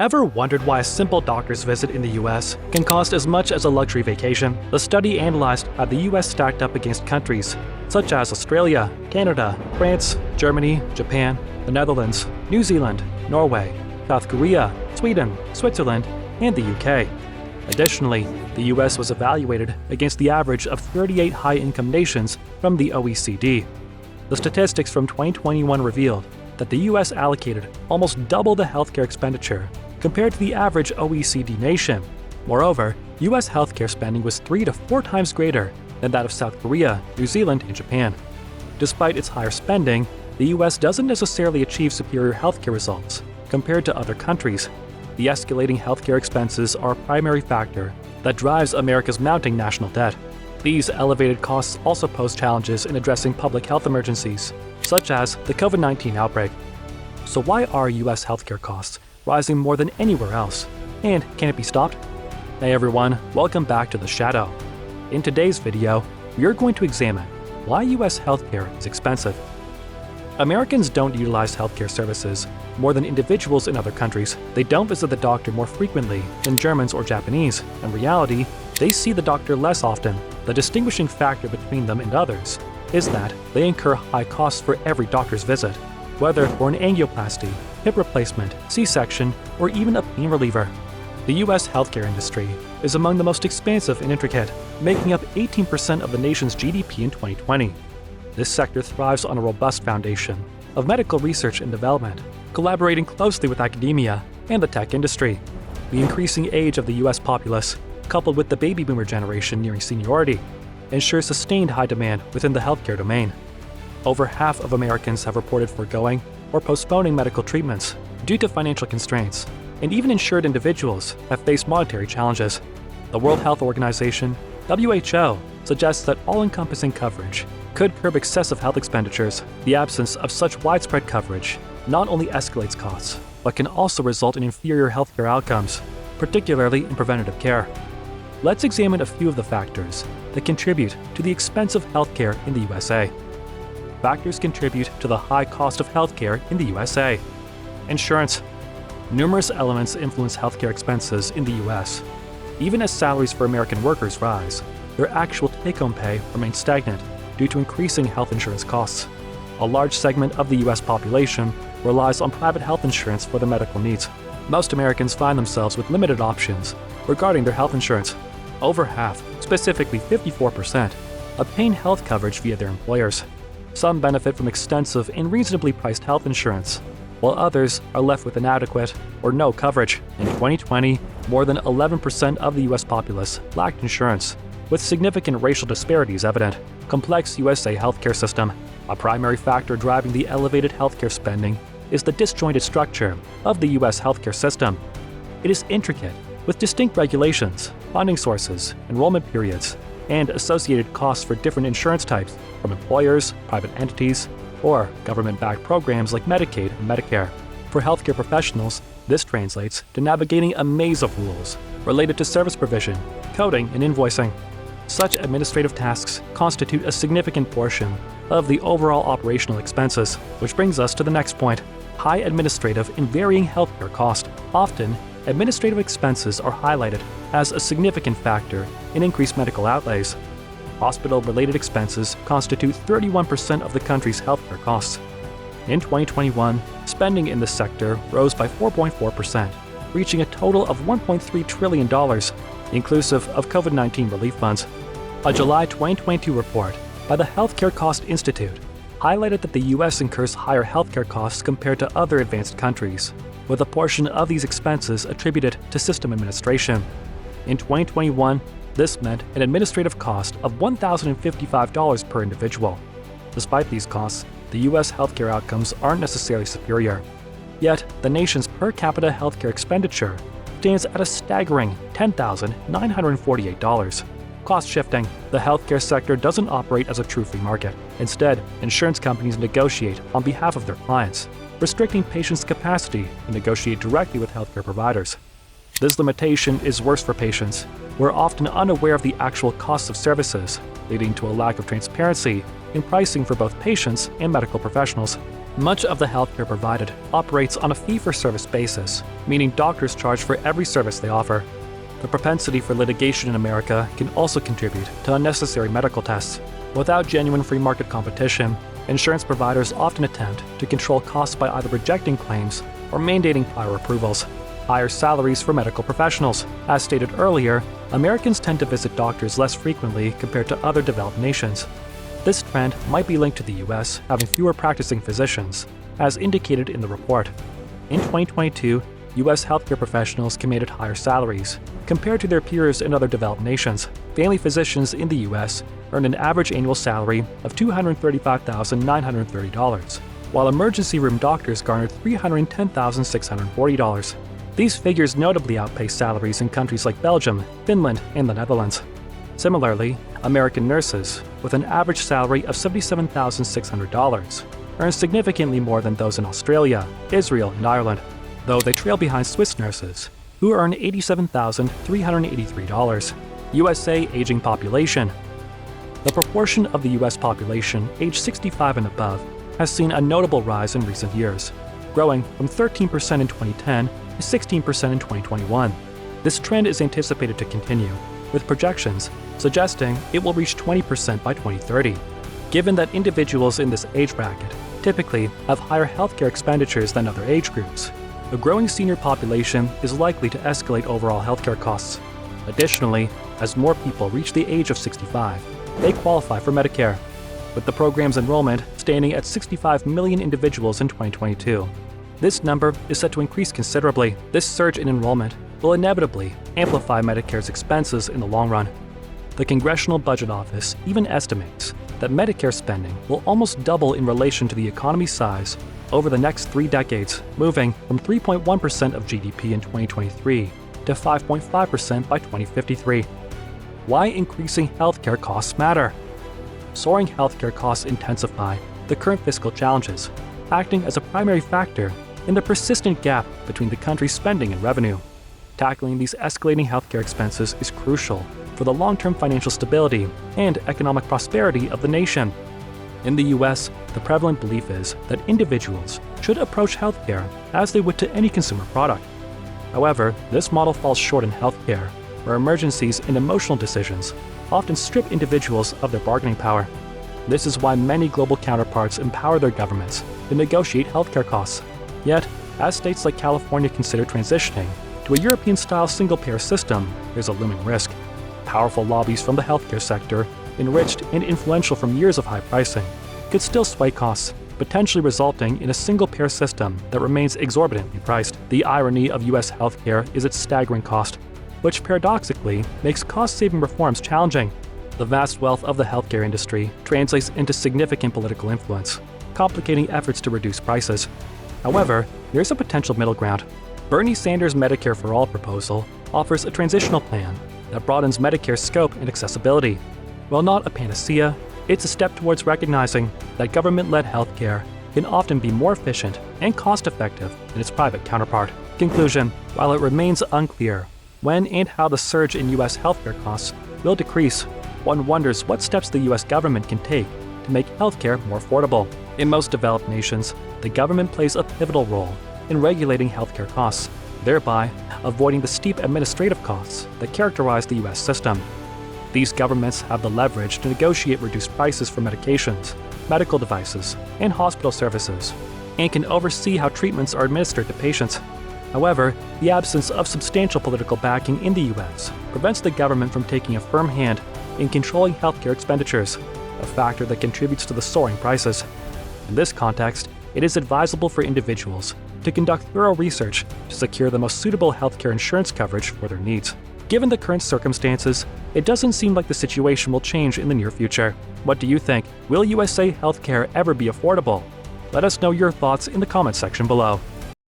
Ever wondered why a simple doctor's visit in the US can cost as much as a luxury vacation? The study analyzed how the US stacked up against countries such as Australia, Canada, France, Germany, Japan, the Netherlands, New Zealand, Norway, South Korea, Sweden, Switzerland, and the UK. Additionally, the US was evaluated against the average of 38 high-income nations from the OECD. The statistics from 2021 revealed that the US allocated almost double the healthcare expenditure compared to the average OECD nation. Moreover, US healthcare spending was 3 to 4 times greater than that of South Korea, New Zealand, and Japan. Despite its higher spending, the US doesn't necessarily achieve superior healthcare results compared to other countries. The escalating healthcare expenses are a primary factor that drives America's mounting national debt. These elevated costs also pose challenges in addressing public health emergencies, such as the COVID-19 outbreak. So why are US healthcare costs rising more than anywhere else? And can it be stopped? Hey everyone, welcome back to The Shadow. In today's video, we are going to examine why US healthcare is expensive. Americans don't utilize healthcare services more than individuals in other countries. They don't visit the doctor more frequently than Germans or Japanese. In reality, they see the doctor less often. The distinguishing factor between them and others is that they incur high costs for every doctor's visit, whether for an angioplasty, hip replacement, C-section, or even a pain reliever. The US healthcare industry is among the most expansive and intricate, making up 18% of the nation's GDP in 2020. This sector thrives on a robust foundation of medical research and development, collaborating closely with academia and the tech industry. The increasing age of the US populace, coupled with the baby boomer generation nearing seniority, ensures sustained high demand within the healthcare domain. Over half of Americans have reported foregoing or postponing medical treatments due to financial constraints, and even insured individuals have faced monetary challenges. The World Health Organization, WHO, suggests that all-encompassing coverage could curb excessive health expenditures. The absence of such widespread coverage not only escalates costs, but can also result in inferior healthcare outcomes, particularly in preventative care. Let's examine a few of the factors that contribute to the expensive healthcare in the USA. Factors contribute to the high cost of healthcare in the USA. Insurance. Numerous elements influence healthcare expenses in the US. Even as salaries for American workers rise, their actual take-home pay remains stagnant due to increasing health insurance costs. A large segment of the US population relies on private health insurance for their medical needs. Most Americans find themselves with limited options regarding their health insurance. Over half, specifically 54%, obtain health coverage via their employers. Some benefit from extensive and reasonably priced health insurance, while others are left with inadequate or no coverage. In 2020, more than 11% of the US populace lacked insurance, with significant racial disparities evident. Complex USA healthcare system. A primary factor driving the elevated healthcare spending is the disjointed structure of the US healthcare system. It is intricate, with distinct regulations, funding sources, enrollment periods, and associated costs for different insurance types from employers, private entities, or government-backed programs like Medicaid and Medicare. For healthcare professionals, this translates to navigating a maze of rules related to service provision, coding, and invoicing. Such administrative tasks constitute a significant portion of the overall operational expenses, which brings us to the next point: high administrative and varying healthcare cost. Often, administrative expenses are highlighted as a significant factor in increased medical outlays. Hospital-related expenses constitute 31% of the country's healthcare costs. In 2021, spending in this sector rose by 4.4%, reaching a total of $1.3 trillion, inclusive of COVID-19 relief funds. A July 2022 report by the Healthcare Cost Institute highlighted that the US incurs higher healthcare costs compared to other advanced countries, with a portion of these expenses attributed to system administration. In 2021, this meant an administrative cost of $1,055 per individual. Despite these costs, the US healthcare outcomes aren't necessarily superior. Yet, the nation's per capita healthcare expenditure stands at a staggering $10,948. Cost shifting. The healthcare sector doesn't operate as a true free market. Instead, insurance companies negotiate on behalf of their clients, restricting patients' capacity to negotiate directly with healthcare providers. This limitation is worse for patients, who are often unaware of the actual costs of services, leading to a lack of transparency in pricing for both patients and medical professionals. Much of the healthcare provided operates on a fee-for-service basis, meaning doctors charge for every service they offer. The propensity for litigation in America can also contribute to unnecessary medical tests. Without genuine free market competition, insurance providers often attempt to control costs by either rejecting claims or mandating prior approvals. Higher salaries for medical professionals. As stated earlier, Americans tend to visit doctors less frequently compared to other developed nations. This trend might be linked to the US having fewer practicing physicians, as indicated in the report. In 2022, US healthcare professionals commanded higher salaries compared to their peers in other developed nations. Family physicians in the US earned an average annual salary of $235,930, while emergency room doctors garnered $310,640. These figures notably outpace salaries in countries like Belgium, Finland, and the Netherlands. Similarly, American nurses, with an average salary of $77,600, earn significantly more than those in Australia, Israel, and Ireland, though they trail behind Swiss nurses, who earn $87,383. USA aging population. The proportion of the US population aged 65 and above has seen a notable rise in recent years, growing from 13% in 2010 to 16% in 2021. This trend is anticipated to continue, with projections suggesting it will reach 20% by 2030. Given that individuals in this age bracket typically have higher healthcare expenditures than other age groups, a growing senior population is likely to escalate overall healthcare costs. Additionally, as more people reach the age of 65, they qualify for Medicare, with the program's enrollment standing at 65 million individuals in 2022. This number is set to increase considerably. This surge in enrollment will inevitably amplify Medicare's expenses in the long run. The Congressional Budget Office even estimates that Medicare spending will almost double in relation to the economy's size over the next 3 decades, moving from 3.1% of GDP in 2023 to 5.5% by 2053. Why increasing healthcare costs matter? Soaring healthcare costs intensify the current fiscal challenges, acting as a primary factor in the persistent gap between the country's spending and revenue. Tackling these escalating healthcare expenses is crucial for the long-term financial stability and economic prosperity of the nation. In the US, the prevalent belief is that individuals should approach healthcare as they would to any consumer product. However, this model falls short in healthcare, where emergencies and emotional decisions often strip individuals of their bargaining power. This is why many global counterparts empower their governments to negotiate healthcare costs. Yet, as states like California consider transitioning to a European-style single-payer system, there's a looming risk. Powerful lobbies from the healthcare sector, enriched and influential from years of high pricing, could still sway costs, potentially resulting in a single-payer system that remains exorbitantly priced. The irony of US healthcare is its staggering cost, which paradoxically makes cost-saving reforms challenging. The vast wealth of the healthcare industry translates into significant political influence, complicating efforts to reduce prices. However, there's a potential middle ground. Bernie Sanders' Medicare for All proposal offers a transitional plan that broadens Medicare's scope and accessibility. While not a panacea, it's a step towards recognizing that government-led healthcare can often be more efficient and cost-effective than its private counterpart. Conclusion: while it remains unclear when and how the surge in US healthcare costs will decrease, one wonders what steps the US government can take to make healthcare more affordable. In most developed nations, the government plays a pivotal role in regulating healthcare costs, thereby avoiding the steep administrative costs that characterize the US system. These governments have the leverage to negotiate reduced prices for medications, medical devices, and hospital services, and can oversee how treatments are administered to patients. However, the absence of substantial political backing in the US prevents the government from taking a firm hand in controlling healthcare expenditures, a factor that contributes to the soaring prices. In this context, it is advisable for individuals to conduct thorough research to secure the most suitable healthcare insurance coverage for their needs. Given the current circumstances, it doesn't seem like the situation will change in the near future. What do you think? Will USA healthcare ever be affordable? Let us know your thoughts in the comments section below.